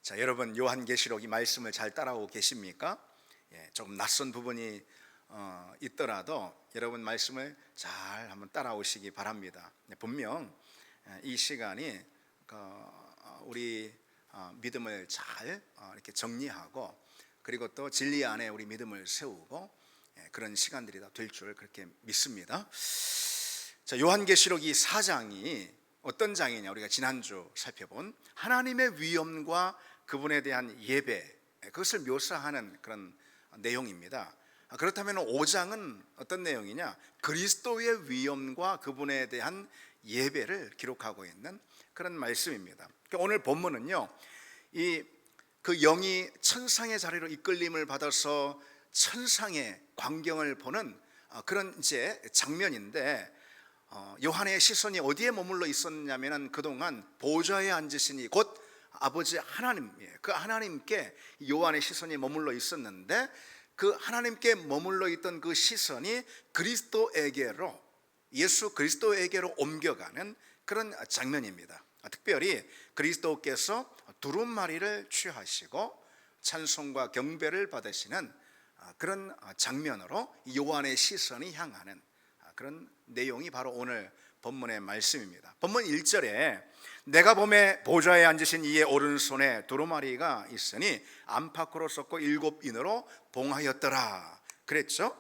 자, 여러분 요한계시록 이 말씀을 잘 따라오고 계십니까? 조금 낯선 부분이 있더라도 여러분 말씀을 잘 한번 따라오시기 바랍니다. 분명 이 시간이 우리 믿음을 잘 이렇게 정리하고 그리고 또 진리 안에 우리 믿음을 세우고 그런 시간들이 다 될 줄 그렇게 믿습니다. 자, 요한계시록 이 4장이 어떤 장이냐, 우리가 지난주 살펴본 하나님의 위엄과 그분에 대한 예배, 그것을 묘사하는 그런 내용입니다. 그렇다면 5장은 어떤 내용이냐, 그리스도의 위엄과 그분에 대한 예배를 기록하고 있는 그런 말씀입니다. 오늘 본문은요, 그 영이 천상의 자리로 이끌림을 받아서 천상의 광경을 보는 그런 이제 장면인데, 요한의 시선이 어디에 머물러 있었냐면은 그동안 보좌에 앉으시니 곧 아버지 하나님, 그 하나님께 요한의 시선이 머물러 있었는데, 그 하나님께 머물러 있던 그 시선이 그리스도에게로, 예수 그리스도에게로 옮겨가는 그런 장면입니다. 특별히 그리스도께서 두루마리를 취하시고 찬송과 경배를 받으시는 그런 장면으로 요한의 시선이 향하는 그런 내용이 바로 오늘 본문의 말씀입니다. 본문 1절에 내가 보매 보좌에 앉으신 이의 오른손에 두루마리가 있으니 안팎으로 썩고 7인으로 봉하였더라 그랬죠.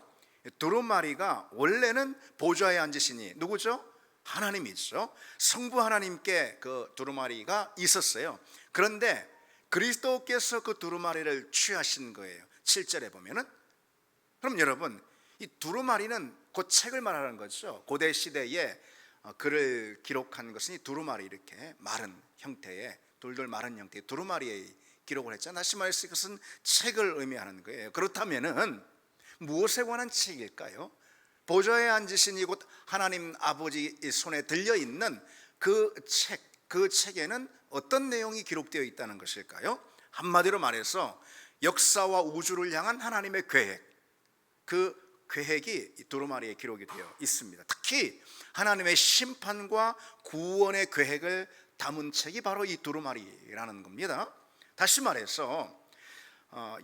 두루마리가 원래는 보좌에 앉으시니 누구죠? 하나님이죠. 성부 하나님께 그 두루마리가 있었어요. 그런데 그리스도께서 그 두루마리를 취하신 거예요. 7절에 보면은. 그럼 여러분, 이 두루마리는 그 책을 말하는 거죠. 고대 시대에 글을 기록한 것은 이 두루마리, 이렇게 마른 형태의, 돌돌 마른 형태의 두루마리에 기록을 했잖아요. 다시 말해서 이것은 책을 의미하는 거예요. 그렇다면은 무엇에 관한 책일까요? 보좌에 앉으신 이곳 하나님 아버지 손에 들려있는 그 책, 그 책에는 어떤 내용이 기록되어 있다는 것일까요? 한마디로 말해서 역사와 우주를 향한 하나님의 계획, 그 계획이 이 두루마리에 기록이 되어 있습니다. 특히 하나님의 심판과 구원의 계획을 담은 책이 바로 이 두루마리라는 겁니다. 다시 말해서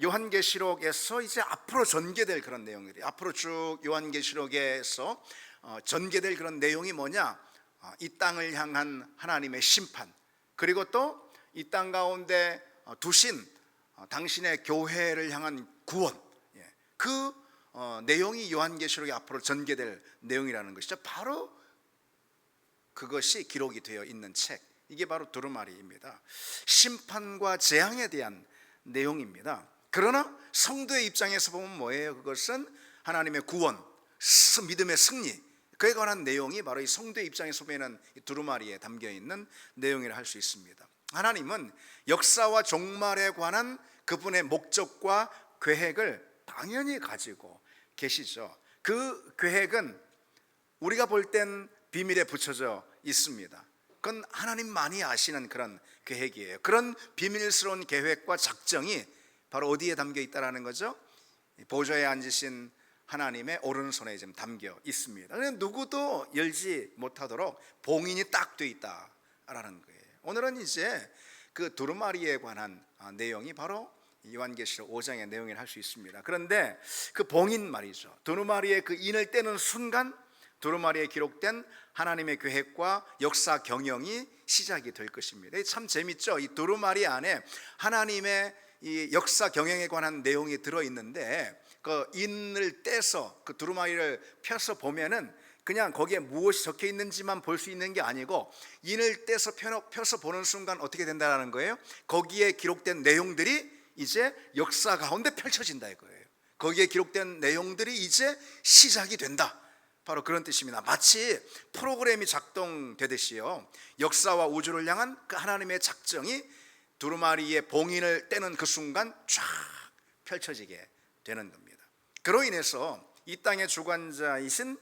요한계시록에서 이제 앞으로 전개될 그런 내용들이, 앞으로 쭉 요한계시록에서 전개될 그런 내용이 뭐냐, 이 땅을 향한 하나님의 심판, 그리고 또 이 땅 가운데 두신 당신의 교회를 향한 구원, 그 내용이 요한계시록에 앞으로 전개될 내용이라는 것이죠. 바로 그것이 기록이 되어 있는 책, 이게 바로 두루마리입니다. 심판과 재앙에 대한 내용입니다. 그러나 성도의 입장에서 보면 뭐예요? 그것은 하나님의 구원, 믿음의 승리, 그에 관한 내용이 바로 이 성도의 입장에서 보면 이 두루마리에 담겨 있는 내용이라 할 수 있습니다. 하나님은 역사와 종말에 관한 그분의 목적과 계획을 당연히 가지고 계시죠. 그 계획은 우리가 볼 땐 비밀에 붙여져 있습니다. 그건 하나님만이 아시는 그런 계획이에요. 그런 비밀스러운 계획과 작정이 바로 어디에 담겨 있다라는 거죠? 보좌에 앉으신 하나님의 오른손에 지금 담겨 있습니다. 누구도 열지 못하도록 봉인이 딱 돼 있다라는 거예요. 오늘은 이제 그 두루마리에 관한 내용이 바로 요한계시록 5장의 내용이라 할 수 있습니다. 그런데 그 봉인 말이죠, 두루마리의 그 인을 떼는 순간 두루마리에 기록된 하나님의 계획과 역사 경영이 시작이 될 것입니다. 참 재밌죠. 이 두루마리 안에 하나님의 이 역사 경영에 관한 내용이 들어있는데, 그 인을 떼서 그 두루마리를 펴서 보면은 그냥 거기에 무엇이 적혀 있는지만 볼 수 있는 게 아니고, 인을 떼서 펴서 보는 순간 어떻게 된다는 거예요? 거기에 기록된 내용들이 이제 역사 가운데 펼쳐진다 이거예요. 거기에 기록된 내용들이 이제 시작이 된다, 바로 그런 뜻입니다. 마치 프로그램이 작동되듯이요, 역사와 우주를 향한 그 하나님의 작정이 두루마리의 봉인을 떼는 그 순간 쫙 펼쳐지게 되는 겁니다. 그로 인해서 이 땅의 주관자이신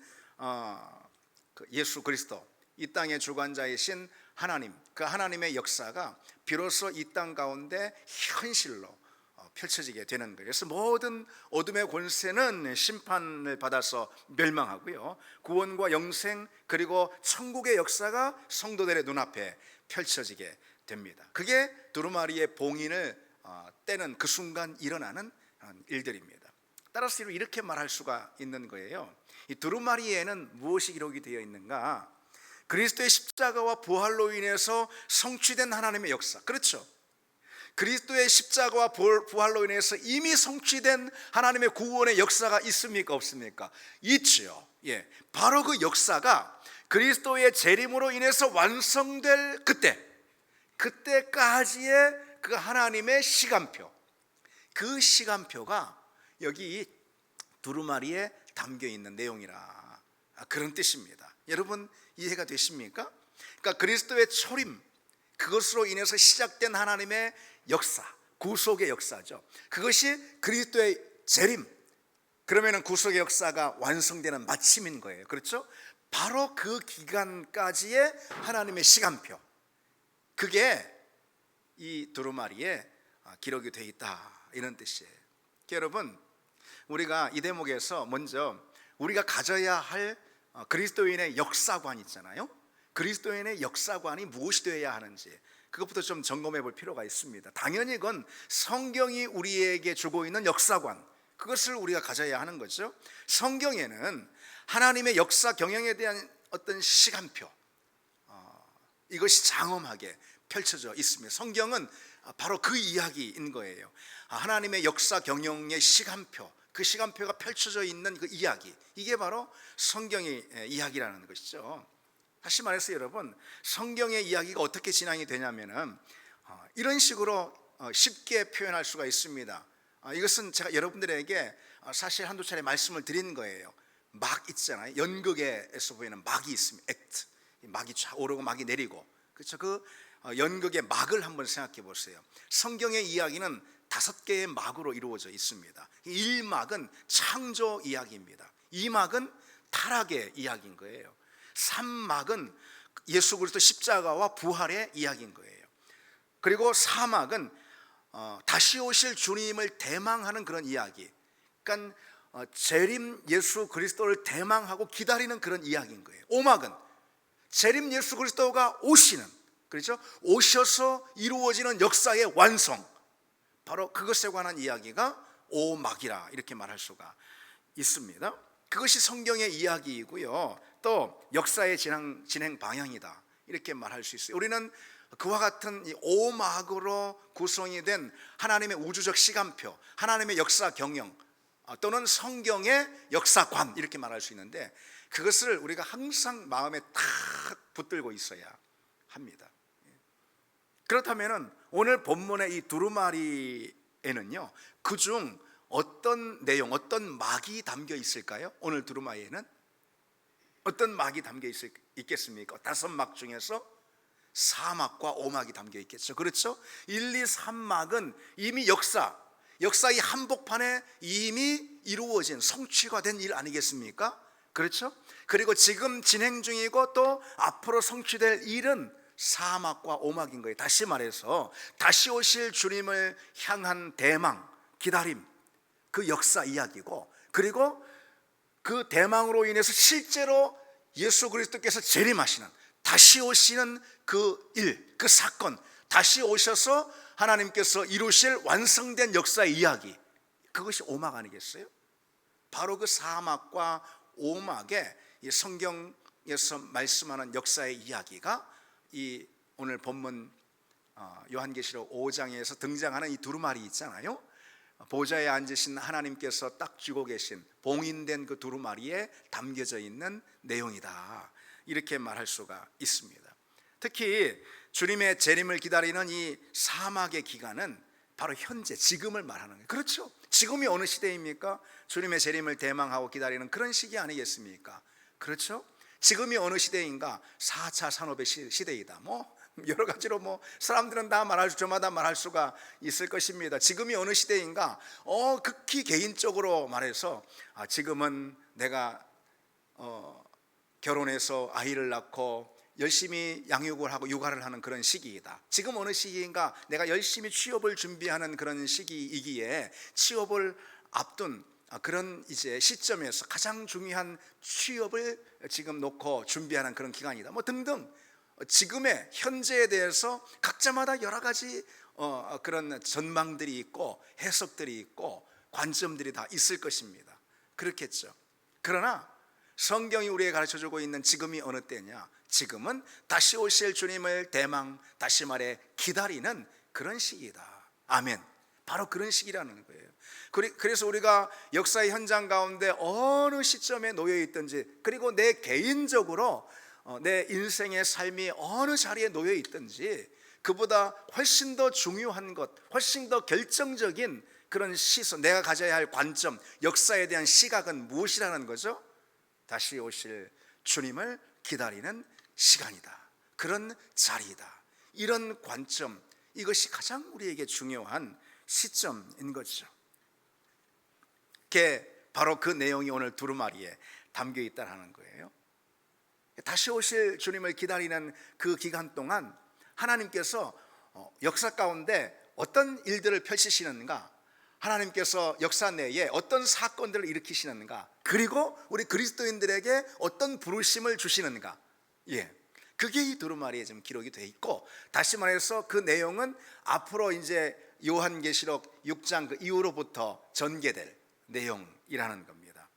예수 그리스도, 이 땅의 주관자이신 하나님, 그 하나님의 역사가 비로소 이 땅 가운데 현실로 펼쳐지게 되는 거예요. 그래서 모든 어둠의 권세는 심판을 받아서 멸망하고요, 구원과 영생 그리고 천국의 역사가 성도들의 눈앞에 펼쳐지게 됩니다. 그게 두루마리의 봉인을 떼는 그 순간 일어나는 일들입니다. 따라서 이렇게 말할 수가 있는 거예요. 이 두루마리에는 무엇이 기록이 되어 있는가? 그리스도의 십자가와 부활로 인해서 성취된 하나님의 역사. 그렇죠? 그리스도의 십자가와 부활로 인해서 이미 성취된 하나님의 구원의 역사가 있습니까? 없습니까? 있죠. 예, 바로 그 역사가 그리스도의 재림으로 인해서 완성될 그때까지의 그 하나님의 시간표, 그 시간표가 여기 두루마리에 담겨 있는 내용이라 그런 뜻입니다. 여러분 이해가 되십니까? 그러니까 그리스도의 초림, 그것으로 인해서 시작된 하나님의 역사, 구속의 역사죠. 그것이 그리스도의 재림, 그러면은 구속의 역사가 완성되는 마침인 거예요. 그렇죠? 바로 그 기간까지의 하나님의 시간표, 그게 이 두루마리에 기록이 되어 있다, 이런 뜻이에요. 여러분, 우리가 이 대목에서 먼저 우리가 가져야 할 그리스도인의 역사관 있잖아요. 그리스도인의 역사관이 무엇이 되어야 하는지 그것부터 좀 점검해 볼 필요가 있습니다. 당연히 그건 성경이 우리에게 주고 있는 역사관, 그것을 우리가 가져야 하는 거죠. 성경에는 하나님의 역사 경영에 대한 어떤 시간표, 이것이 장엄하게 펼쳐져 있습니다. 성경은 바로 그 이야기인 거예요. 하나님의 역사 경영의 시간표, 그 시간표가 펼쳐져 있는 그 이야기, 이게 바로 성경의 이야기라는 것이죠. 다시 말해서 여러분, 성경의 이야기가 어떻게 진행이 되냐면은 이런 식으로 쉽게 표현할 수가 있습니다. 이것은 제가 여러분들에게 사실 한두 차례 말씀을 드린 거예요. 막 있잖아요. 연극에서 보이는 막이 있습니다. 액트, 막이 쫙 오르고 막이 내리고, 그렇죠? 그 연극의 막을 한번 생각해 보세요. 성경의 이야기는 5개의 막으로 이루어져 있습니다. 1막은 창조 이야기입니다. 2막은 타락의 이야기인 거예요. 3막은 예수 그리스도 십자가와 부활의 이야기인 거예요. 그리고 4막은 다시 오실 주님을 대망하는 그런 이야기, 그러니까 재림 예수 그리스도를 대망하고 기다리는 그런 이야기인 거예요. 5막은 재림 예수 그리스도가 오시는, 그렇죠? 오셔서 이루어지는 역사의 완성, 바로 그것에 관한 이야기가 5막이라 이렇게 말할 수가 있습니다. 그것이 성경의 이야기이고요, 또 역사의 진행 방향이다, 이렇게 말할 수 있어요. 우리는 그와 같은 이 5막으로 구성이 된 하나님의 우주적 시간표, 하나님의 역사 경영, 또는 성경의 역사관, 이렇게 말할 수 있는데, 그것을 우리가 항상 마음에 탁 붙들고 있어야 합니다. 그렇다면 오늘 본문의 이 두루마리에는요, 그중 어떤 내용, 어떤 막이 담겨 있을까요? 오늘 두루마리에는 어떤 막이 담겨 있겠습니까? 5막 중에서 4막과 5막이 담겨 있겠죠. 그렇죠? 1, 2, 3막은 이미 역사의 한복판에 이미 이루어진, 성취가 된 일 아니겠습니까? 그렇죠? 그리고 지금 진행 중이고 또 앞으로 성취될 일은 4막과 5막인 거예요. 다시 말해서 다시 오실 주님을 향한 대망, 기다림, 그 역사 이야기고, 그리고 그 대망으로 인해서 실제로 예수 그리스도께서 재림하시는, 다시 오시는 그 일, 그 사건, 다시 오셔서 하나님께서 이루실 완성된 역사의 이야기, 그것이 5막 아니겠어요? 바로 그 4막과 5막에 이 성경에서 말씀하는 역사의 이야기가 이 오늘 본문 요한계시록 5장에서 등장하는 이 두루마리 있잖아요. 보좌에 앉으신 하나님께서 딱 쥐고 계신 봉인된 그 두루마리에 담겨져 있는 내용이다, 이렇게 말할 수가 있습니다. 특히 주님의 재림을 기다리는 이 4막의 기간은 바로 현재, 지금을 말하는 거예요. 그렇죠? 지금이 어느 시대입니까? 주님의 재림을 대망하고 기다리는 그런 시기 아니겠습니까? 그렇죠? 지금이 어느 시대인가? 4차 산업의 시대이다, 여러 가지로 사람들은 다 저마다 말할 수가 있을 것입니다. 지금이 어느 시대인가? 극히 개인적으로 말해서 지금은 내가 결혼해서 아이를 낳고 열심히 양육을 하고 육아를 하는 그런 시기이다. 지금 어느 시기인가? 내가 열심히 취업을 준비하는 그런 시기이기에 취업을 앞둔 그런 이제 시점에서 가장 중요한 취업을 지금 놓고 준비하는 그런 기간이다, 등등 지금의 현재에 대해서 각자마다 여러 가지 그런 전망들이 있고 해석들이 있고 관점들이 다 있을 것입니다. 그렇겠죠. 그러나 성경이 우리에게 가르쳐주고 있는 지금이 어느 때냐? 지금은 다시 오실 주님을 대망, 다시 말해 기다리는 그런 시기다. 아멘. 바로 그런 시기라는 거예요. 그래서 우리가 역사의 현장 가운데 어느 시점에 놓여 있든지, 그리고 내 개인적으로 내 인생의 삶이 어느 자리에 놓여 있든지, 그보다 훨씬 더 중요한 것, 훨씬 더 결정적인 그런 시선, 내가 가져야 할 관점, 역사에 대한 시각은 무엇이라는 거죠? 다시 오실 주님을 기다리는 시간이다. 그런 자리이다. 이런 관점, 이것이 가장 우리에게 중요한 시점인 거죠. 바로 그 내용이 오늘 두루마리에 담겨 있다는 거예요. 다시 오실 주님을 기다리는 그 기간 동안 하나님께서 역사 가운데 어떤 일들을 펼치시는가, 하나님께서 역사 내에 어떤 사건들을 일으키시는가, 그리고 우리 그리스도인들에게 어떤 부르심을 주시는가, 그게 이 두루마리에 지금 기록이 되어 있고, 다시 말해서 그 내용은 앞으로 이제 요한계시록 6장 그 이후로부터 전개될 내용이라는 겁니다.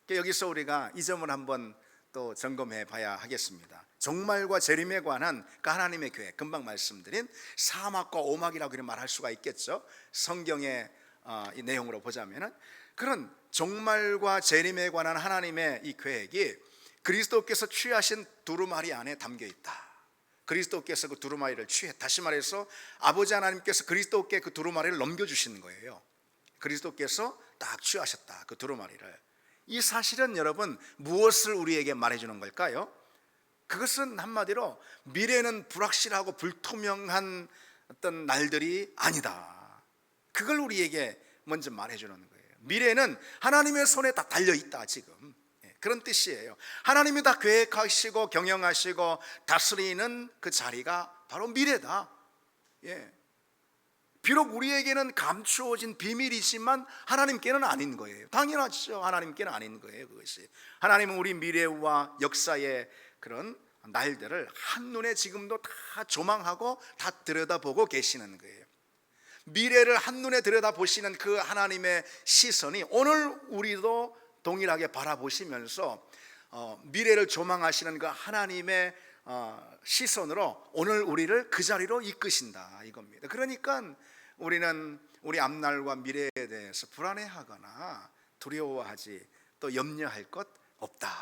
여기서 우리가 이 점을 한번 또 점검해 봐야 하겠습니다. 종말과 재림에 관한 그 하나님의 계획, 금방 말씀드린 사막과 오막이라고 말할 수가 있겠죠. 성경의 이 내용으로 보자면은 그런 종말과 재림에 관한 하나님의 이 계획이 그리스도께서 취하신 두루마리 안에 담겨 있다. 그리스도께서 그 두루마리를 다시 말해서 아버지 하나님께서 그리스도께 그 두루마리를 넘겨주시는 거예요. 그리스도께서 딱 취하셨다, 그 두루마리를. 이 사실은 여러분 무엇을 우리에게 말해주는 걸까요? 그것은 한마디로 미래는 불확실하고 불투명한 어떤 날들이 아니다. 그걸 우리에게 먼저 말해주는 거예요. 미래는 하나님의 손에 다 달려있다 지금. 그런 뜻이에요. 하나님이 다 계획하시고 경영하시고 다스리는 그 자리가 바로 미래다. 비록 우리에게는 감추어진 비밀이지만 하나님께는 아닌 거예요. 당연하죠. 하나님께는 아닌 거예요. 그것이 하나님은 우리 미래와 역사의 그런 날들을 한눈에 지금도 다 조망하고 다 들여다보고 계시는 거예요. 미래를 한눈에 들여다보시는 그 하나님의 시선이 오늘 우리도 동일하게 바라보시면서 미래를 조망하시는 그 하나님의 시선으로 오늘 우리를 그 자리로 이끄신다 이겁니다. 그러니까 우리는 우리 앞날과 미래에 대해서 불안해하거나 두려워하지 또 염려할 것 없다,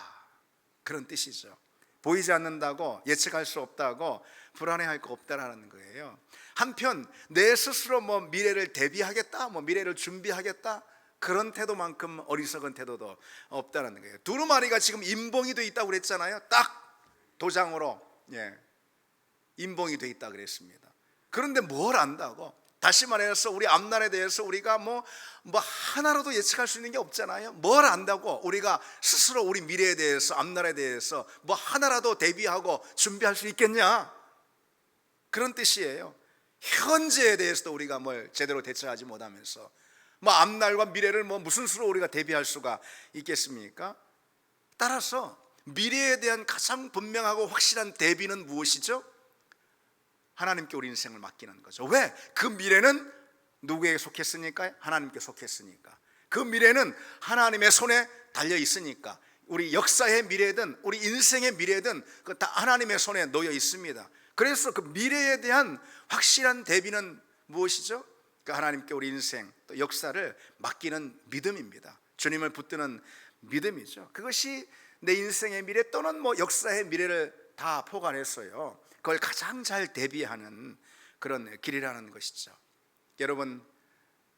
그런 뜻이죠. 보이지 않는다고, 예측할 수 없다고 불안해할 거 없다라는 거예요. 한편 내 스스로 미래를 대비하겠다, 미래를 준비하겠다, 그런 태도만큼 어리석은 태도도 없다는 거예요. 두루마리가 지금 임봉이 돼 있다고 그랬잖아요. 딱 도장으로 임봉이 돼 있다 그랬습니다. 그런데 뭘 안다고? 다시 말해서 우리 앞날에 대해서 우리가 뭐 하나라도 예측할 수 있는 게 없잖아요. 뭘 안다고 우리가 스스로 우리 미래에 대해서, 앞날에 대해서 뭐 하나라도 대비하고 준비할 수 있겠냐, 그런 뜻이에요. 현재에 대해서도 우리가 뭘 제대로 대처하지 못하면서 앞날과 미래를 무슨 수로 우리가 대비할 수가 있겠습니까? 따라서 미래에 대한 가장 분명하고 확실한 대비는 무엇이죠? 하나님께 우리 인생을 맡기는 거죠. 왜? 그 미래는 누구에게 속했으니까? 하나님께 속했으니까. 그 미래는 하나님의 손에 달려 있으니까. 우리 역사의 미래든 우리 인생의 미래든 그 다 하나님의 손에 놓여 있습니다. 그래서 그 미래에 대한 확실한 대비는 무엇이죠? 그 하나님께 우리 인생 또 역사를 맡기는 믿음입니다. 주님을 붙드는 믿음이죠. 그것이 내 인생의 미래 또는 역사의 미래를 다 포괄해서요, 그걸 가장 잘 대비하는 그런 길이라는 것이죠. 여러분,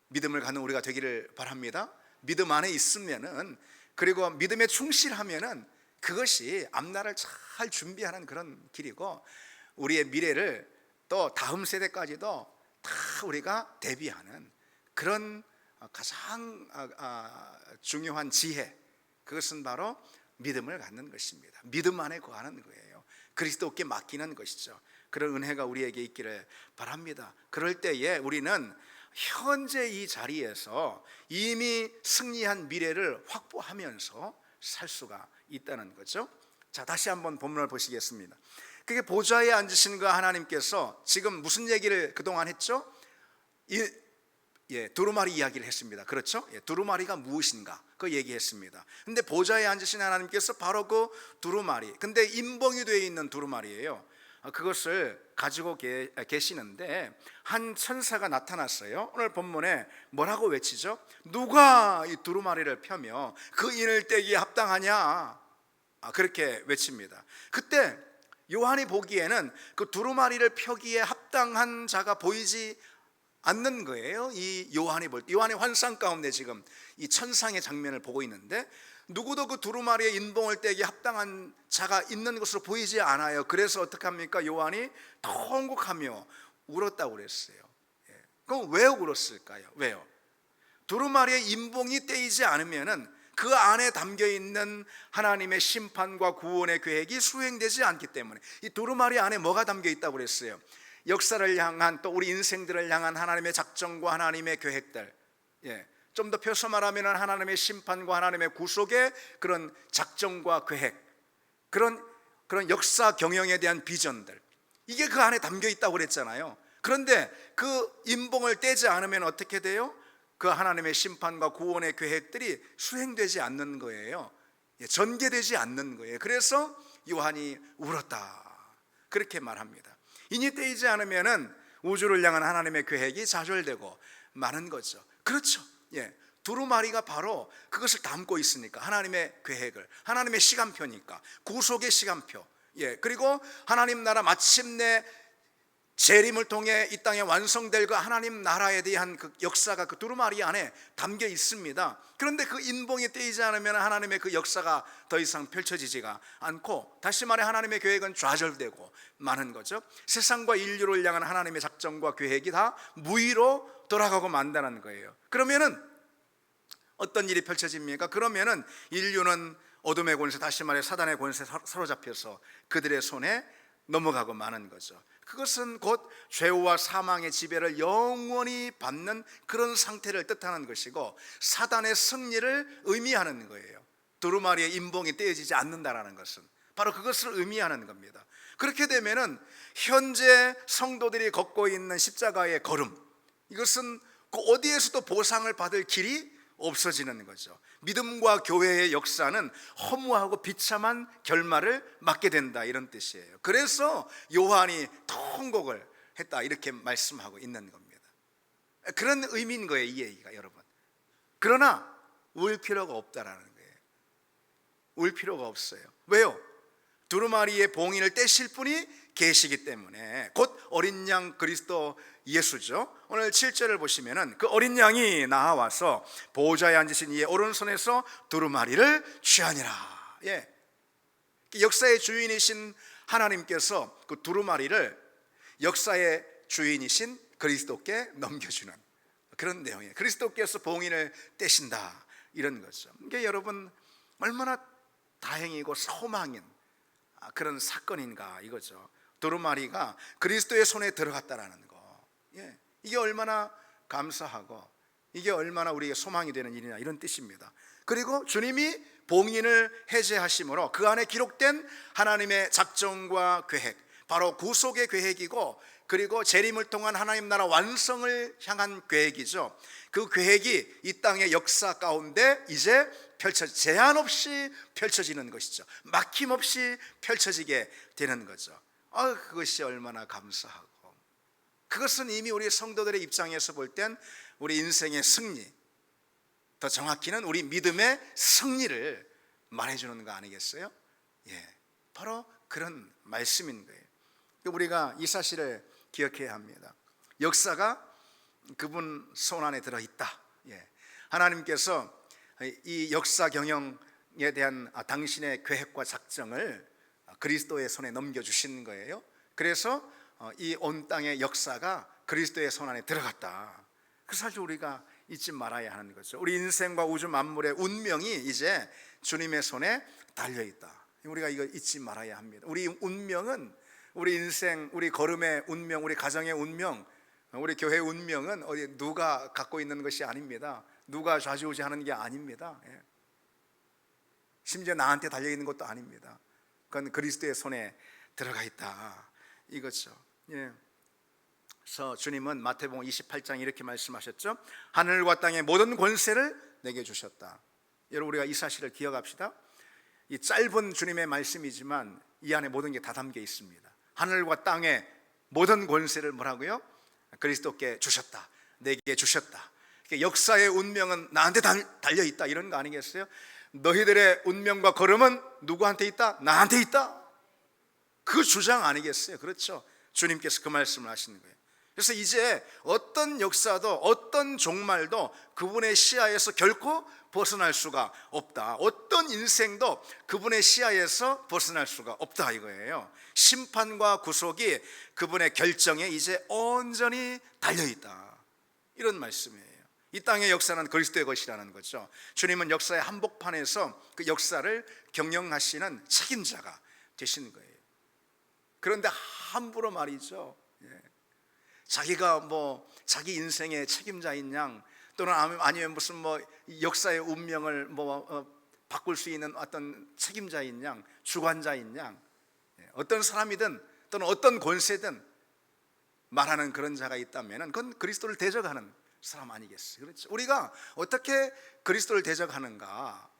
믿음을 갖는 우리가 되기를 바랍니다. 믿음 안에 있으면은, 그리고 믿음에 충실하면은 그것이 앞날을 잘 준비하는 그런 길이고, 우리의 미래를 또 다음 세대까지도 다 우리가 대비하는 그런 가장 중요한 지혜, 그것은 바로 믿음을 갖는 것입니다. 믿음 안에 거하는 거예요. 그리스도께 맡기는 것이죠. 그런 은혜가 우리에게 있기를 바랍니다. 그럴 때에 우리는 현재 이 자리에서 이미 승리한 미래를 확보하면서 살 수가 있다는 거죠. 자, 다시 한번 본문을 보시겠습니다. 그게 보좌에 앉으신 그 하나님께서 지금 무슨 얘기를 그동안 했죠? 두루마리 이야기를 했습니다. 그렇죠? 두루마리가 무엇인가 그 얘기했습니다. 근데 보좌에 앉으신 하나님께서 바로 그 두루마리, 근데 인봉이 되어 있는 두루마리예요. 그것을 가지고 계시는데 한 천사가 나타났어요. 오늘 본문에 뭐라고 외치죠? 누가 이 두루마리를 펴며 그 인을 떼기에 합당하냐, 그렇게 외칩니다. 그때 요한이 보기에는 그 두루마리를 펴기에 합당한 자가 보이지 않는 거예요. 이 요한이 볼 때, 요한의 환상 가운데 지금 이 천상의 장면을 보고 있는데 누구도 그 두루마리의 인봉을 떼기 합당한 자가 있는 것으로 보이지 않아요. 그래서 어떻게 합니까? 요한이 통곡하며 울었다고 그랬어요. 그럼 왜 울었을까요? 왜요? 두루마리의 인봉이 떼이지 않으면은 그 안에 담겨 있는 하나님의 심판과 구원의 계획이 수행되지 않기 때문에. 이 두루마리 안에 뭐가 담겨 있다고 그랬어요? 역사를 향한, 또 우리 인생들을 향한 하나님의 작정과 하나님의 계획들, 좀 더 펴서 말하면 하나님의 심판과 하나님의 구속의 그런 작정과 계획, 그런 역사 경영에 대한 비전들, 이게 그 안에 담겨 있다고 그랬잖아요. 그런데 그 인봉을 떼지 않으면 어떻게 돼요? 그 하나님의 심판과 구원의 계획들이 수행되지 않는 거예요. 전개되지 않는 거예요. 그래서 요한이 울었다, 그렇게 말합니다. 인이 떼이지 않으면은 우주를 향한 하나님의 계획이 좌절되고 마는 거죠. 그렇죠. 두루마리가 바로 그것을 담고 있으니까, 하나님의 계획을, 하나님의 시간표니까, 구속의 시간표. 그리고 하나님 나라 마침내 재림을 통해 이 땅에 완성될 그 하나님 나라에 대한 그 역사가 그 두루마리 안에 담겨 있습니다. 그런데 그 인봉이 떼이지 않으면 하나님의 그 역사가 더 이상 펼쳐지지가 않고, 다시 말해 하나님의 계획은 좌절되고 마는 거죠. 세상과 인류를 향한 하나님의 작정과 계획이 다 무의로 돌아가고 만다는 거예요. 그러면은 어떤 일이 펼쳐집니까? 그러면은 인류는 어둠의 권세, 다시 말해 사단의 권세에 사로잡혀서 그들의 손에 넘어가고 마는 거죠. 그것은 곧 죄와 사망의 지배를 영원히 받는 그런 상태를 뜻하는 것이고, 사단의 승리를 의미하는 거예요. 두루마리의 인봉이 떼어지지 않는다라는 것은 바로 그것을 의미하는 겁니다. 그렇게 되면은 현재 성도들이 걷고 있는 십자가의 걸음, 이것은 그 어디에서도 보상을 받을 길이 없어지는 거죠. 믿음과 교회의 역사는 허무하고 비참한 결말을 맞게 된다, 이런 뜻이에요. 그래서 요한이 통곡을 했다, 이렇게 말씀하고 있는 겁니다. 그런 의미인 거예요, 이 얘기가, 여러분. 그러나 울 필요가 없다라는 거예요. 울 필요가 없어요. 왜요? 두루마리의 봉인을 떼실 분이 계시기 때문에, 곧 어린 양 그리스도 예수죠. 오늘 7절을 보시면은 그 어린 양이 나와서 보좌에 앉으신 이의 오른손에서 두루마리를 취하니라. 역사의 주인이신 하나님께서 그 두루마리를 역사의 주인이신 그리스도께 넘겨주는 그런 내용이에요. 그리스도께서 봉인을 떼신다, 이런 거죠. 이게 여러분 얼마나 다행이고 소망인 그런 사건인가, 이거죠. 두루마리가 그리스도의 손에 들어갔다라는 거, 이게 얼마나 감사하고 이게 얼마나 우리에게 소망이 되는 일이냐, 이런 뜻입니다. 그리고 주님이 봉인을 해제하심으로 그 안에 기록된 하나님의 작정과 계획, 바로 구속의 계획이고, 그리고 재림을 통한 하나님 나라 완성을 향한 계획이죠. 그 계획이 이 땅의 역사 가운데 이제 제한 없이 펼쳐지는 것이죠. 막힘없이 펼쳐지게 되는 거죠. 그것이 얼마나 감사하고, 그것은 이미 우리 성도들의 입장에서 볼 땐 우리 인생의 승리, 더 정확히는 우리 믿음의 승리를 말해주는 거 아니겠어요? 바로 그런 말씀인 거예요. 우리가 이 사실을 기억해야 합니다. 역사가 그분 손 안에 들어있다. 하나님께서 이 역사 경영에 대한 당신의 계획과 작정을 그리스도의 손에 넘겨주신 거예요. 그래서 이 온 땅의 역사가 그리스도의 손 안에 들어갔다. 그 사실 우리가 잊지 말아야 하는 거죠. 우리 인생과 우주 만물의 운명이 이제 주님의 손에 달려있다. 우리가 이거 잊지 말아야 합니다. 우리 운명은, 우리 인생, 우리 걸음의 운명, 우리 가정의 운명, 우리 교회 운명은 어디 누가 갖고 있는 것이 아닙니다. 누가 좌지우지하는 게 아닙니다. 심지어 나한테 달려있는 것도 아닙니다. 그건 그리스도의 손에 들어가 있다 이거죠. 예. 그래서 주님은 마태복음 28장 이렇게 말씀하셨죠. 하늘과 땅의 모든 권세를 내게 주셨다. 여러분, 우리가 이 사실을 기억합시다. 이 짧은 주님의 말씀이지만 이 안에 모든 게 다 담겨 있습니다. 하늘과 땅의 모든 권세를 뭐라고요? 그리스도께 주셨다, 내게 주셨다. 역사의 운명은 나한테 달려 있다, 이런 거 아니겠어요? 너희들의 운명과 걸음은 누구한테 있다? 나한테 있다. 그 주장 아니겠어요? 그렇죠? 주님께서 그 말씀을 하시는 거예요. 그래서 이제 어떤 역사도 어떤 종말도 그분의 시야에서 결코 벗어날 수가 없다. 어떤 인생도 그분의 시야에서 벗어날 수가 없다 이거예요. 심판과 구속이 그분의 결정에 이제 온전히 달려있다, 이런 말씀이에요. 이 땅의 역사는 그리스도의 것이라는 거죠. 주님은 역사의 한복판에서 그 역사를 경영하시는 책임자가 되신 거예요. 그런데 함부로 말이죠, 자기가 자기 인생의 책임자인 양, 또는 아니면 무슨 역사의 운명을 바꿀 수 있는 어떤 책임자인 양, 주관자인 양, 어떤 사람이든 또는 어떤 권세든 말하는 그런 자가 있다면 그건 그리스도를 대적하는 사람 아니겠어요? 그렇죠? 우리가 어떻게 그리스도를 대적하는가?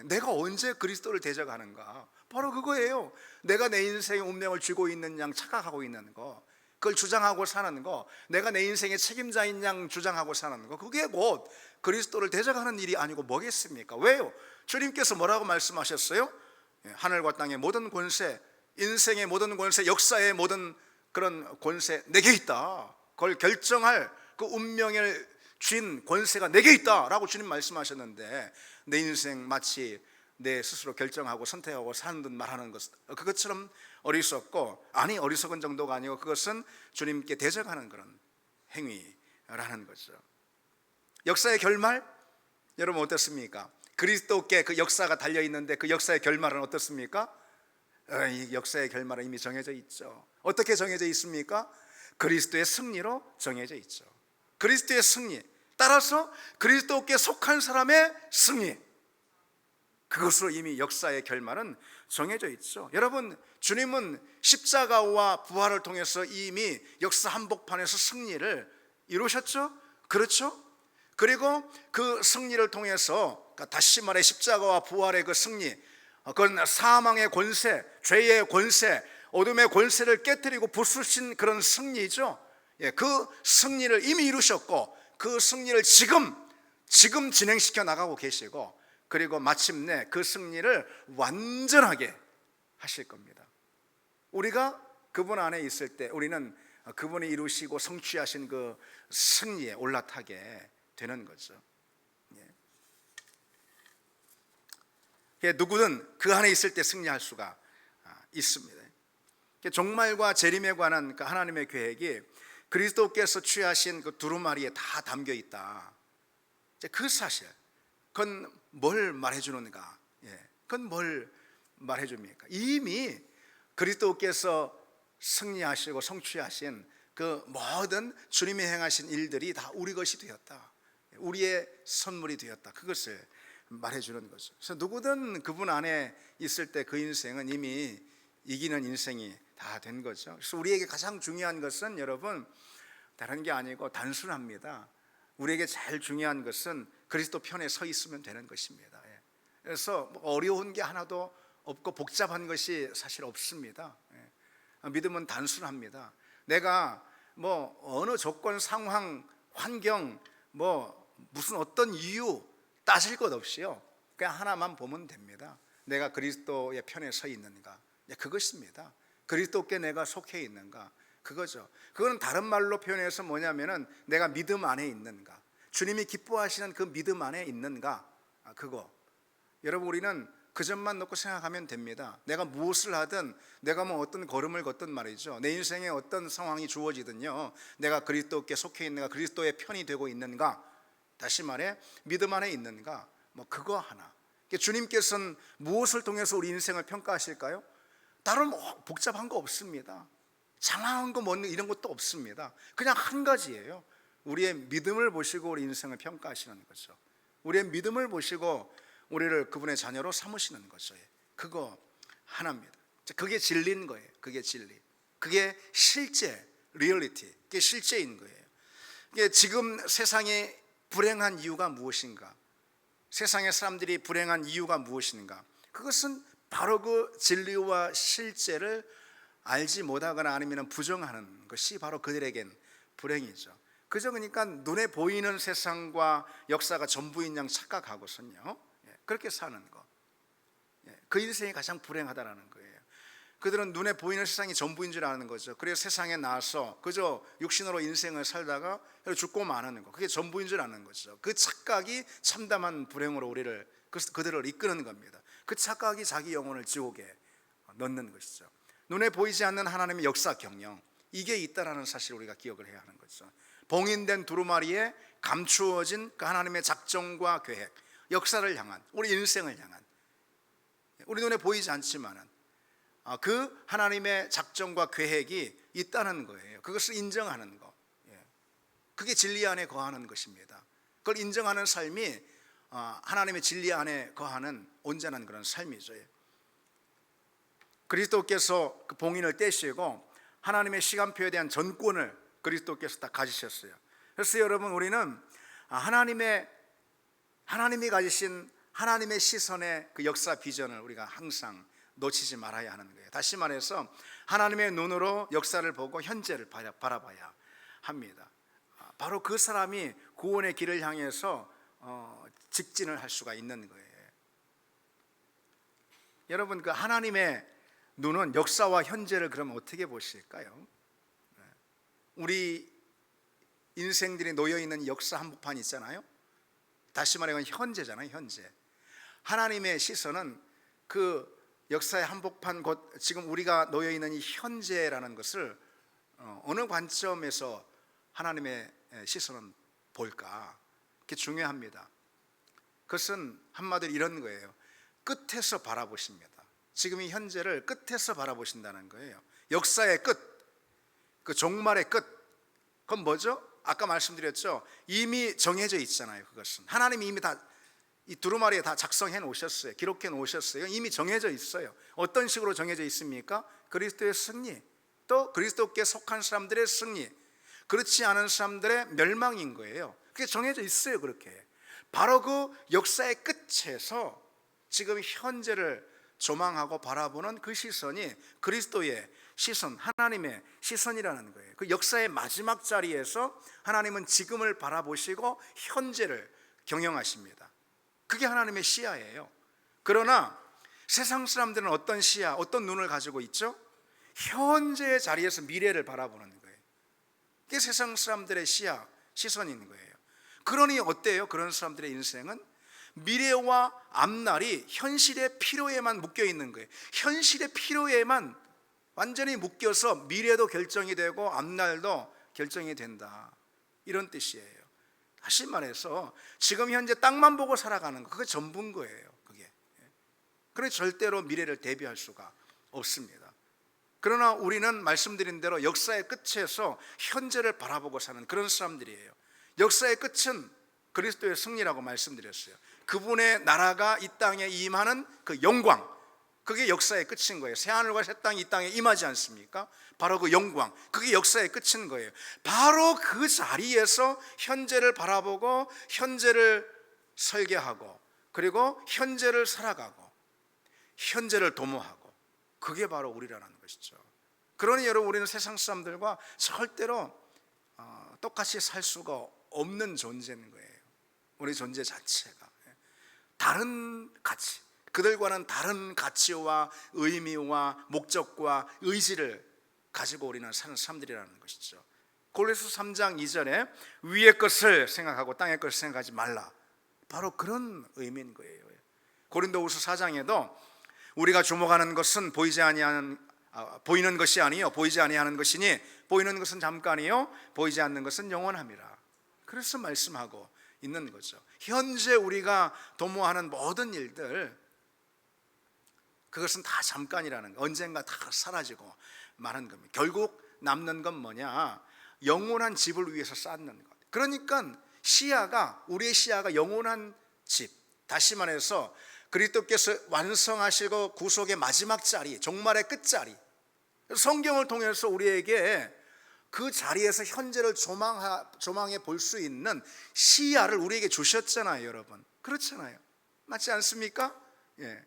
내가 언제 그리스도를 대적하는가? 바로 그거예요. 내가 내 인생의 운명을 쥐고 있는 양 착각하고 있는 거, 그걸 주장하고 사는 거, 내가 내 인생의 책임자인 양 주장하고 사는 거, 그게 곧 그리스도를 대적하는 일이 아니고 뭐겠습니까? 왜요? 주님께서 뭐라고 말씀하셨어요? 하늘과 땅의 모든 권세, 인생의 모든 권세, 역사의 모든 그런 권세 내게 있다. 그걸 결정할 그 운명을 쥔 권세가 내게 있다라고 주님 말씀하셨는데, 내 인생 마치 내 스스로 결정하고 선택하고 사는 듯 말하는 것, 그것처럼 어리석고, 아니 어리석은 정도가 아니고 그것은 주님께 대적하는 그런 행위라는 거죠. 역사의 결말, 여러분 어떻습니까? 그리스도께 그 역사가 달려있는데 그 역사의 결말은 어떻습니까? 이 역사의 결말은 이미 정해져 있죠. 어떻게 정해져 있습니까? 그리스도의 승리로 정해져 있죠. 그리스도의 승리, 따라서 그리스도께 속한 사람의 승리, 그것으로 이미 역사의 결말은 정해져 있죠. 여러분, 주님은 십자가와 부활을 통해서 이미 역사 한복판에서 승리를 이루셨죠? 그렇죠? 그리고 그 승리를 통해서, 다시 말해 십자가와 부활의 그 승리, 그건 사망의 권세, 죄의 권세, 어둠의 권세를 깨뜨리고 부수신 그런 승리죠. 그 승리를 이미 이루셨고, 그 승리를 지금 진행시켜 나가고 계시고, 그리고 마침내 그 승리를 완전하게 하실 겁니다. 우리가 그분 안에 있을 때 우리는 그분이 이루시고 성취하신 그 승리에 올라타게 되는 거죠. 누구든 그 안에 있을 때 승리할 수가 있습니다. 종말과 재림에 관한 그 하나님의 계획이 그리스도께서 취하신 그 두루마리에 다 담겨 있다. 그 사실, 그건 뭘 말해주는가? 그건 뭘 말해줍니까? 이미 그리스도께서 승리하시고 성취하신 그 모든 주님이 행하신 일들이 다 우리 것이 되었다, 우리의 선물이 되었다, 그것을 말해주는 거죠. 그래서 누구든 그분 안에 있을 때 그 인생은 이미 이기는 인생이 다 된 거죠. 그래서 우리에게 가장 중요한 것은, 여러분, 다른 게 아니고 단순합니다. 우리에게 제일 중요한 것은 그리스도 편에 서 있으면 되는 것입니다. 그래서 어려운 게 하나도 없고 복잡한 것이 사실 없습니다. 믿음은 단순합니다. 내가 어느 조건, 상황, 환경, 무슨 어떤 이유 따질 것 없이요, 그냥 하나만 보면 됩니다. 내가 그리스도의 편에 서 있는가, 그것입니다. 그리스도께 내가 속해 있는가, 그거죠. 그거는 다른 말로 표현해서 뭐냐면은 내가 믿음 안에 있는가, 주님이 기뻐하시는 그 믿음 안에 있는가, 그거. 여러분, 우리는 그 점만 놓고 생각하면 됩니다. 내가 무엇을 하든, 내가 어떤 걸음을 걷든 말이죠, 내 인생에 어떤 상황이 주어지든요, 내가 그리스도께 속해 있는가, 그리스도의 편이 되고 있는가, 다시 말해 믿음 안에 있는가, 그거 하나. 주님께서는 무엇을 통해서 우리 인생을 평가하실까요? 다른 복잡한 거 없습니다. 장황한 거 이런 것도 없습니다. 그냥 한 가지예요. 우리의 믿음을 보시고 우리 인생을 평가하시는 거죠. 우리의 믿음을 보시고 우리를 그분의 자녀로 삼으시는 거죠. 그거 하나입니다. 그게 진리인 거예요. 그게 진리. 그게 실제 리얼리티. 그게 실제인 거예요. 이게 지금 세상에 불행한 이유가 무엇인가? 세상의 사람들이 불행한 이유가 무엇인가? 그것은 바로 그 진리와 실제를 알지 못하거나 아니면 부정하는 것이 바로 그들에겐 불행이죠. 그저 그러니까 눈에 보이는 세상과 역사가 전부인 양 착각하고선요, 그렇게 사는 거, 그 인생이 가장 불행하다라는 거예요. 그들은 눈에 보이는 세상이 전부인 줄 아는 거죠. 그래서 세상에 나와서 그저 육신으로 인생을 살다가 죽고 마는 거, 그게 전부인 줄 아는 거죠. 그 착각이 참담한 불행으로 그들을 이끄는 겁니다. 그 착각이 자기 영혼을 지옥에 넣는 것이죠. 눈에 보이지 않는 하나님의 역사 경영, 이게 있다라는 사실을 우리가 기억을 해야 하는 거죠. 봉인된 두루마리에 감추어진 그 하나님의 작정과 계획, 역사를 향한, 우리 인생을 향한, 우리 눈에 보이지 않지만은 그 하나님의 작정과 계획이 있다는 거예요. 그것을 인정하는 거, 그게 진리 안에 거하는 것입니다. 그걸 인정하는 삶이 하나님의 진리 안에 거하는 온전한 그런 삶이죠. 그리스도께서 그 봉인을 떼시고 하나님의 시간표에 대한 전권을 그리스도께서 다 가지셨어요. 그래서 여러분, 우리는 하나님이 가지신 하나님의 시선의 그 역사 비전을 우리가 항상 놓치지 말아야 하는 거예요. 다시 말해서 하나님의 눈으로 역사를 보고 현재를 바라봐야 합니다. 바로 그 사람이 구원의 길을 향해서 직진을 할 수가 있는 거예요. 여러분, 그 하나님의 눈은 역사와 현재를 그러면 어떻게 보실까요? 우리 인생들이 놓여있는 역사 한복판 있잖아요. 다시 말하면 현재잖아요. 현재. 하나님의 시선은 그 역사의 한복판, 곧 지금 우리가 놓여있는 이 현재라는 것을 어느 관점에서 하나님의 시선은 볼까? 그게 중요합니다. 그것은 한마디로 이런 거예요. 끝에서 바라보십니다. 지금 이 현재를 끝에서 바라보신다는 거예요. 역사의 끝, 그 종말의 끝, 그건 뭐죠? 아까 말씀드렸죠. 이미 정해져 있잖아요. 그것은 하나님이 이미 다 이 두루마리에 다 작성해 놓으셨어요. 기록해 놓으셨어요. 이미 정해져 있어요. 어떤 식으로 정해져 있습니까? 그리스도의 승리, 또 그리스도께 속한 사람들의 승리, 그렇지 않은 사람들의 멸망인 거예요. 그게 정해져 있어요. 그렇게 바로 그 역사의 끝에서 지금 현재를 조망하고 바라보는 그 시선이 그리스도의 시선, 하나님의 시선이라는 거예요. 그 역사의 마지막 자리에서 하나님은 지금을 바라보시고 현재를 경영하십니다. 그게 하나님의 시야예요. 그러나 세상 사람들은 어떤 시야, 어떤 눈을 가지고 있죠? 현재의 자리에서 미래를 바라보는 거예요. 그게 세상 사람들의 시야, 시선인 거예요. 그러니 어때요? 그런 사람들의 인생은 미래와 앞날이 현실의 필요에만 묶여 있는 거예요. 현실의 필요에만 완전히 묶여서 미래도 결정이 되고 앞날도 결정이 된다, 이런 뜻이에요. 다시 말해서 지금 현재 땅만 보고 살아가는 거, 그게 전부인 거예요. 그게. 그래서 절대로 미래를 대비할 수가 없습니다. 그러나 우리는 말씀드린 대로 역사의 끝에서 현재를 바라보고 사는 그런 사람들이에요. 역사의 끝은 그리스도의 승리라고 말씀드렸어요. 그분의 나라가 이 땅에 임하는 그 영광, 그게 역사의 끝인 거예요. 새하늘과 새 땅이 이 땅에 임하지 않습니까? 바로 그 영광, 그게 역사의 끝인 거예요. 바로 그 자리에서 현재를 바라보고 현재를 설계하고 그리고 현재를 살아가고 현재를 도모하고, 그게 바로 우리라는 것이죠. 그러니 여러분, 우리는 세상 사람들과 절대로 똑같이 살 수가 없는 존재인 거예요. 우리 존재 자체가 다른 가치, 그들과는 다른 가치와 의미와 목적과 의지를 가지고 우리는 사는 사람들이라는 것이죠. 골로새 3장 2절에 위의 것을 생각하고 땅의 것을 생각하지 말라, 바로 그런 의미인 거예요. 고린도후서 4장에도 우리가 주목하는 것은 보이는 것이 아니요 보이지 아니하는 것이니 보이는 것은 잠깐이요 보이지 않는 것은 영원함이라. 그래서 말씀하고 있는 거죠. 현재 우리가 도모하는 모든 일들, 그것은 다 잠깐이라는 거, 언젠가 다 사라지고 마는 겁니다. 결국 남는 건 뭐냐? 영원한 집을 위해서 쌓는 것. 그러니까 우리의 시야가 영원한 집, 다시 말해서 그리스도께서 완성하시고 구속의 마지막 자리, 종말의 끝자리, 성경을 통해서 우리에게 그 자리에서 현재를 조망해 볼 수 있는 시야를 우리에게 주셨잖아요, 여러분. 그렇잖아요. 맞지 않습니까? 예.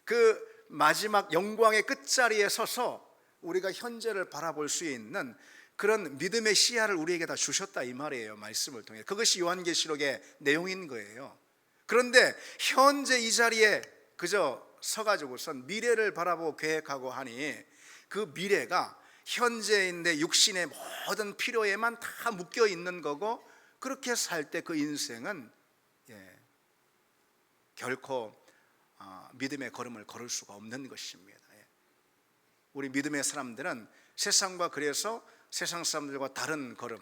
그 마지막 영광의 끝자리에 서서 우리가 현재를 바라볼 수 있는 그런 믿음의 시야를 우리에게 다 주셨다 이 말이에요, 말씀을 통해. 그것이 요한계시록의 내용인 거예요. 그런데 현재 이 자리에 그저 서가지고선 미래를 바라보고 계획하고 하니 그 미래가 현재인데 육신의 모든 필요에만 다 묶여 있는 거고, 그렇게 살 때 그 인생은 결코 믿음의 걸음을 걸을 수가 없는 것입니다. 우리 믿음의 사람들은 세상과, 그래서 세상 사람들과 다른 걸음,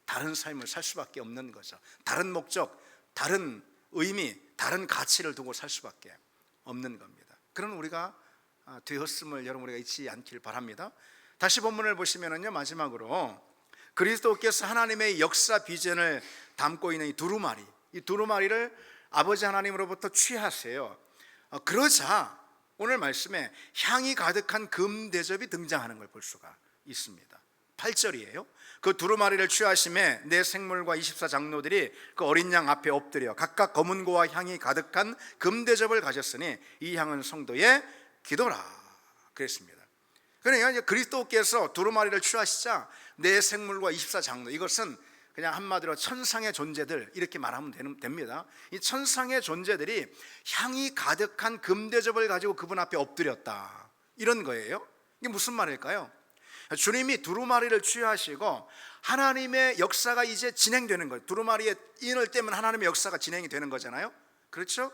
다른 삶을 살 수밖에 없는 거죠. 다른 목적, 다른 의미, 다른 가치를 두고 살 수밖에 없는 겁니다. 그런 우리가 되었음을 여러분 우리가 잊지 않길 바랍니다. 다시 본문을 보시면은요, 마지막으로 그리스도께서 하나님의 역사 비전을 담고 있는 이 두루마리, 이 두루마리를 아버지 하나님으로부터 취하세요. 그러자 오늘 말씀에 향이 가득한 금 대접이 등장하는 걸 볼 수가 있습니다. 8절이에요. 그 두루마리를 취하심에 내 생물과 24장로들이 그 어린 양 앞에 엎드려 각각 검은 고와 향이 가득한 금 대접을 가졌으니 이 향은 성도의 기도라 그랬습니다. 그러니까 이제 그리스도께서 두루마리를 취하시자 내 생물과 24장로, 이것은 그냥 한마디로 천상의 존재들 이렇게 말하면 됩니다. 이 천상의 존재들이 향이 가득한 금대접을 가지고 그분 앞에 엎드렸다, 이런 거예요. 이게 무슨 말일까요? 주님이 두루마리를 취하시고 하나님의 역사가 이제 진행되는 거예요. 두루마리에 인을 떼면 하나님의 역사가 진행이 되는 거잖아요. 그렇죠?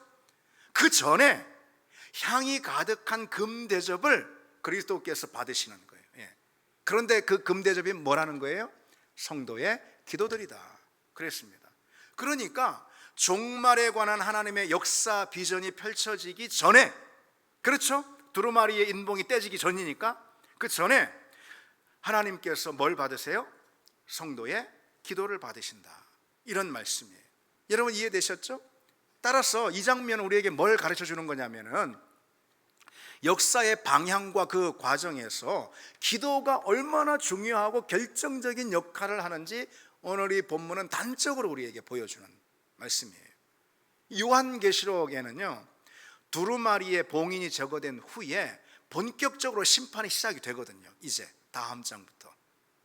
그 전에 향이 가득한 금대접을 그리스도께서 받으시는 거예요. 그런데 그 금대접이 뭐라는 거예요? 성도의 기도들이다 그랬습니다. 그러니까 종말에 관한 하나님의 역사 비전이 펼쳐지기 전에, 그렇죠? 두루마리의 인봉이 떼지기 전이니까 그 전에 하나님께서 뭘 받으세요? 성도의 기도를 받으신다, 이런 말씀이에요. 여러분 이해되셨죠? 따라서 이 장면은 우리에게 뭘 가르쳐 주는 거냐면은 역사의 방향과 그 과정에서 기도가 얼마나 중요하고 결정적인 역할을 하는지 오늘 이 본문은 단적으로 우리에게 보여주는 말씀이에요. 요한계시록에는요, 두루마리의 봉인이 제거된 후에 본격적으로 심판이 시작이 되거든요. 이제 다음 장부터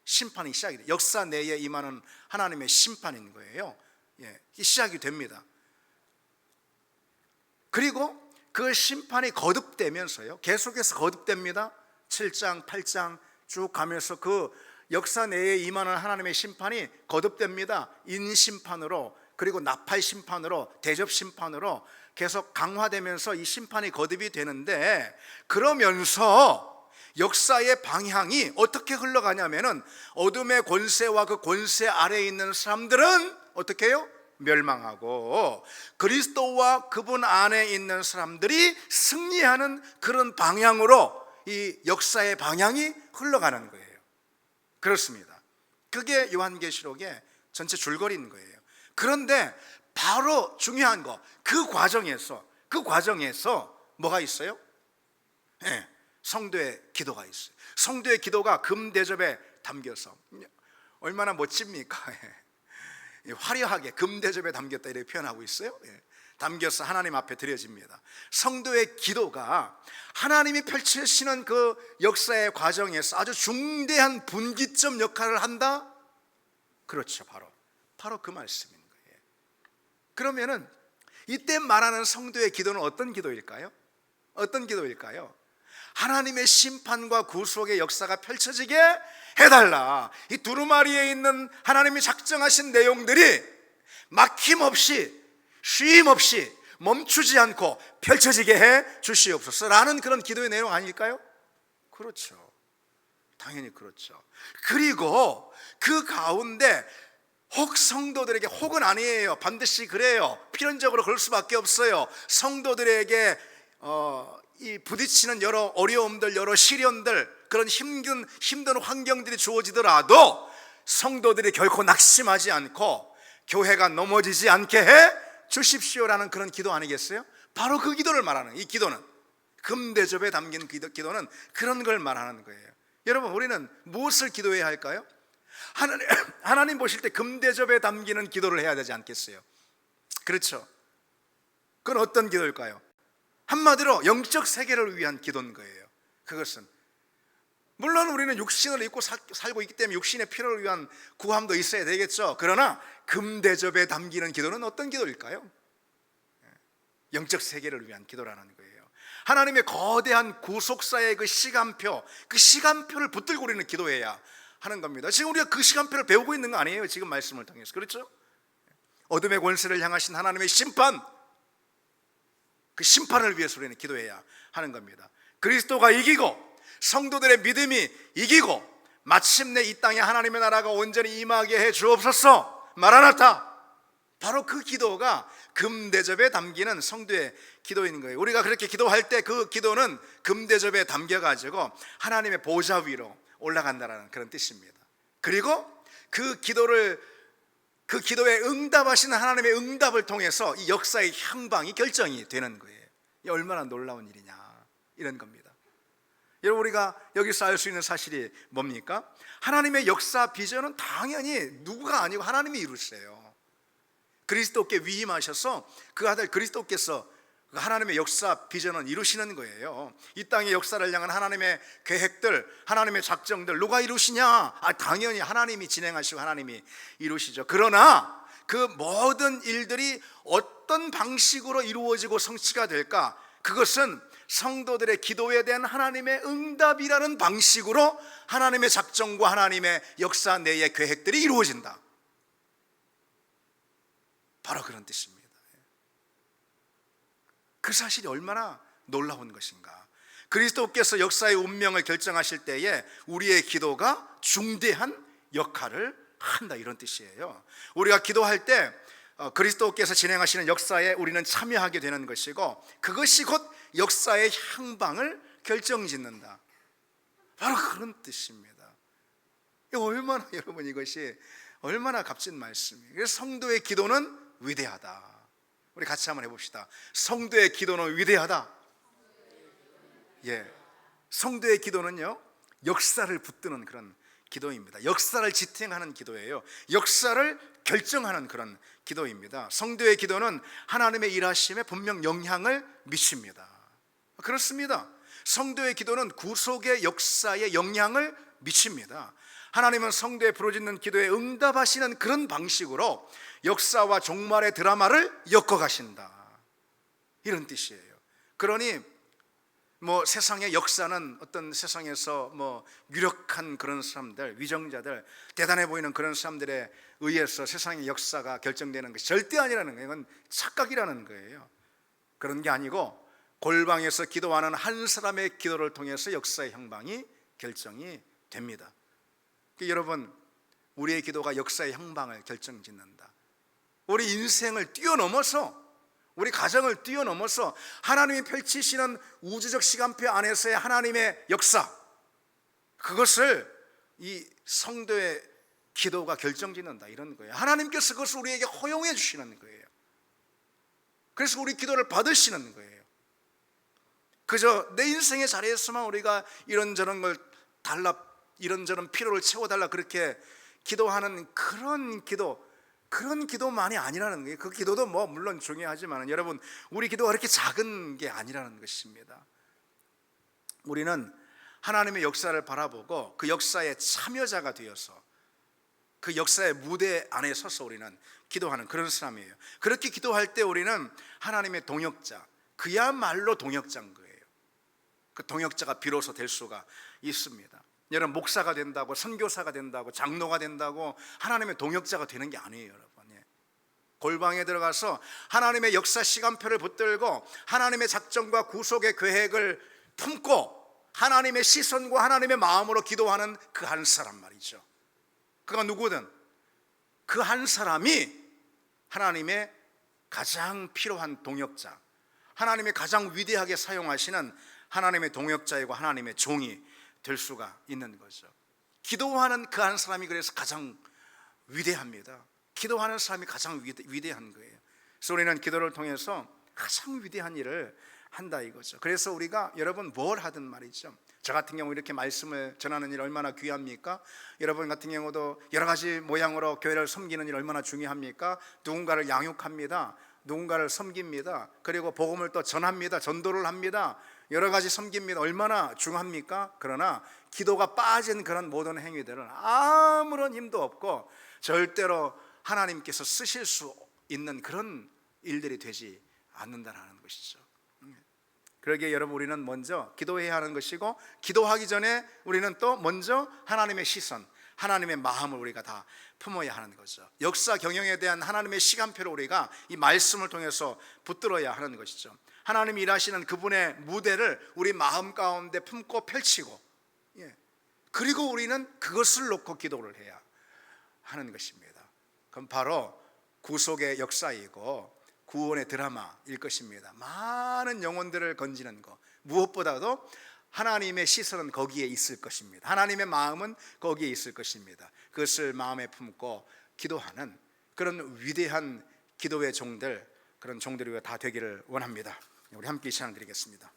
심판이 시작이 돼요. 역사 내에 임하는 하나님의 심판인 거예요. 시작이 됩니다. 그리고 그 심판이 거듭되면서요, 계속해서 거듭됩니다. 7장, 8장 쭉 가면서 그 역사 내에 임하는 하나님의 심판이 거듭됩니다. 인심판으로, 그리고 나팔 심판으로, 대접 심판으로 계속 강화되면서 이 심판이 거듭이 되는데, 그러면서 역사의 방향이 어떻게 흘러가냐면은 어둠의 권세와 그 권세 아래에 있는 사람들은 어떻게 해요? 멸망하고 그리스도와 그분 안에 있는 사람들이 승리하는 그런 방향으로 이 역사의 방향이 흘러가는 거예요. 그렇습니다. 그게 요한계시록의 전체 줄거리인 거예요. 그런데 바로 중요한 거, 그 과정에서 뭐가 있어요? 성도의 기도가 있어요. 성도의 기도가 금대접에 담겨서, 얼마나 멋집니까? 화려하게 금대접에 담겼다 이렇게 표현하고 있어요. 담겨서 하나님 앞에 드려집니다. 성도의 기도가 하나님이 펼치시는 그 역사의 과정에서 아주 중대한 분기점 역할을 한다? 그렇죠. 바로 그 말씀인 거예요. 그러면은 이때 말하는 성도의 기도는 어떤 기도일까요? 어떤 기도일까요? 하나님의 심판과 구속의 역사가 펼쳐지게 해달라. 이 두루마리에 있는 하나님이 작정하신 내용들이 막힘없이, 쉼없이, 멈추지 않고 펼쳐지게 해 주시옵소서라는 그런 기도의 내용 아닐까요? 그렇죠. 당연히 그렇죠. 그리고 그 가운데 혹 성도들에게, 혹은 아니에요, 반드시 그래요, 필연적으로 그럴 수밖에 없어요. 성도들에게 이 부딪히는 여러 어려움들, 여러 시련들, 그런 힘든 환경들이 주어지더라도 성도들이 결코 낙심하지 않고 교회가 넘어지지 않게 해 주십시오라는 그런 기도 아니겠어요? 바로 그 기도를 말하는, 이 기도는 금대접에 담긴 기도는 그런 걸 말하는 거예요. 여러분, 우리는 무엇을 기도해야 할까요? 하나님 보실 때 금대접에 담기는 기도를 해야 되지 않겠어요? 그렇죠? 그건 어떤 기도일까요? 한마디로 영적 세계를 위한 기도인 거예요. 그것은 물론 우리는 육신을 입고 살고 있기 때문에 육신의 필요를 위한 구함도 있어야 되겠죠. 그러나 금대접에 담기는 기도는 어떤 기도일까요? 영적 세계를 위한 기도라는 거예요. 하나님의 거대한 구속사의 그 시간표를 붙들고 우리는 기도해야 하는 겁니다. 지금 우리가 그 시간표를 배우고 있는 거 아니에요? 지금 말씀을 통해서. 그렇죠? 어둠의 권세를 향하신 하나님의 심판, 그 심판을 위해서 우리는 기도해야 하는 겁니다. 그리스도가 이기고 성도들의 믿음이 이기고 마침내 이 땅에 하나님의 나라가 온전히 임하게 해 주옵소서, 마라나타. 바로 그 기도가 금대접에 담기는 성도의 기도인 거예요. 우리가 그렇게 기도할 때 그 기도는 금대접에 담겨가지고 하나님의 보좌 위로 올라간다는 그런 뜻입니다. 그리고 그 기도에 응답하시는 하나님의 응답을 통해서 이 역사의 향방이 결정이 되는 거예요. 이 얼마나 놀라운 일이냐, 이런 겁니다. 여러분, 우리가 여기서 알 수 있는 사실이 뭡니까? 하나님의 역사 비전은 당연히 누구가 아니고 하나님이 이루세요. 그리스도께 위임하셔서 그 아들 그리스도께서 하나님의 역사 비전을 이루시는 거예요. 이 땅의 역사를 향한 하나님의 계획들, 하나님의 작정들 누가 이루시냐? 당연히 하나님이 진행하시고 하나님이 이루시죠. 그러나 그 모든 일들이 어떤 방식으로 이루어지고 성취가 될까? 그것은 성도들의 기도에 대한 하나님의 응답이라는 방식으로 하나님의 작정과 하나님의 역사 내의 계획들이 이루어진다. 바로 그런 뜻입니다. 그 사실이 얼마나 놀라운 것인가. 그리스도께서 역사의 운명을 결정하실 때에 우리의 기도가 중대한 역할을 한다, 이런 뜻이에요. 우리가 기도할 때 그리스도께서 진행하시는 역사에 우리는 참여하게 되는 것이고, 그것이 곧 역사의 향방을 결정짓는다. 바로 그런 뜻입니다. 얼마나, 여러분, 이것이 얼마나 값진 말씀이에요. 그래서 성도의 기도는 위대하다. 우리 같이 한번 해봅시다. 성도의 기도는 위대하다. 예, 성도의 기도는요, 역사를 붙드는 그런 기도입니다. 역사를 지탱하는 기도예요. 역사를 결정하는 그런 기도입니다. 성도의 기도는 하나님의 일하심에 분명 영향을 미칩니다. 그렇습니다. 성도의 기도는 구속의 역사에 영향을 미칩니다. 하나님은 성도의 부르짖는 기도에 응답하시는 그런 방식으로 역사와 종말의 드라마를 엮어가신다, 이런 뜻이에요. 그러니 세상의 역사는 어떤 세상에서 유력한 그런 사람들, 위정자들, 대단해 보이는 그런 사람들에 의해서 세상의 역사가 결정되는 것이 절대 아니라는 거예요. 이건 착각이라는 거예요. 그런 게 아니고 골방에서 기도하는 한 사람의 기도를 통해서 역사의 향방이 결정이 됩니다. 여러분, 우리의 기도가 역사의 향방을 결정짓는다. 우리 인생을 뛰어넘어서, 우리 가정을 뛰어넘어서 하나님이 펼치시는 우주적 시간표 안에서의 하나님의 역사, 그것을 이 성도의 기도가 결정짓는다, 이런 거예요. 하나님께서 그것을 우리에게 허용해 주시는 거예요. 그래서 우리 기도를 받으시는 거예요. 그저 내 인생의 자리에서만 우리가 이런저런 필요를 채워달라 그렇게 기도하는 그런 기도만이 아니라는 거예요. 그 기도도 물론 중요하지만 여러분, 우리 기도가 그렇게 작은 게 아니라는 것입니다. 우리는 하나님의 역사를 바라보고 그 역사의 참여자가 되어서 그 역사의 무대 안에 서서 우리는 기도하는 그런 사람이에요. 그렇게 기도할 때 우리는 하나님의 동역자, 그야말로 동역자인 거예요. 그 동역자가 비로소 될 수가 있습니다. 여러분, 목사가 된다고, 선교사가 된다고, 장로가 된다고 하나님의 동역자가 되는 게 아니에요, 여러분. 골방에 들어가서 하나님의 역사 시간표를 붙들고 하나님의 작정과 구속의 계획을 품고 하나님의 시선과 하나님의 마음으로 기도하는 그 한 사람 말이죠. 그가 누구든 그 한 사람이 하나님의 가장 필요한 동역자, 하나님이 가장 위대하게 사용하시는 하나님의 동역자이고 하나님의 종이 될 수가 있는 거죠. 기도하는 그 한 사람이 그래서 가장 위대합니다. 기도하는 사람이 가장 위대한 거예요. 그래서 우리는 기도를 통해서 가장 위대한 일을 한다 이거죠. 그래서 우리가 여러분 뭘 하든 말이죠, 저 같은 경우 이렇게 말씀을 전하는 일 얼마나 귀합니까? 여러분 같은 경우도 여러 가지 모양으로 교회를 섬기는 일 얼마나 중요합니까? 누군가를 양육합니다. 누군가를 섬깁니다. 그리고 복음을 또 전합니다. 전도를 합니다. 여러 가지 섬깁니다. 얼마나 중요합니까? 그러나 기도가 빠진 그런 모든 행위들은 아무런 힘도 없고 절대로 하나님께서 쓰실 수 있는 그런 일들이 되지 않는다는 것이죠. 그러기에 여러분, 우리는 먼저 기도해야 하는 것이고, 기도하기 전에 우리는 또 먼저 하나님의 시선, 하나님의 마음을 우리가 다 품어야 하는 거죠. 역사 경영에 대한 하나님의 시간표를 우리가 이 말씀을 통해서 붙들어야 하는 것이죠. 하나님이 일하시는 그분의 무대를 우리 마음 가운데 품고 펼치고, 그리고 우리는 그것을 놓고 기도를 해야 하는 것입니다. 그럼 바로 구속의 역사이고 구원의 드라마일 것입니다. 많은 영혼들을 건지는 것, 무엇보다도 하나님의 시선은 거기에 있을 것입니다. 하나님의 마음은 거기에 있을 것입니다. 그것을 마음에 품고 기도하는 그런 위대한 기도의 종들, 그런 종들이 다 되기를 원합니다. 우리 함께 찬양 드리겠습니다.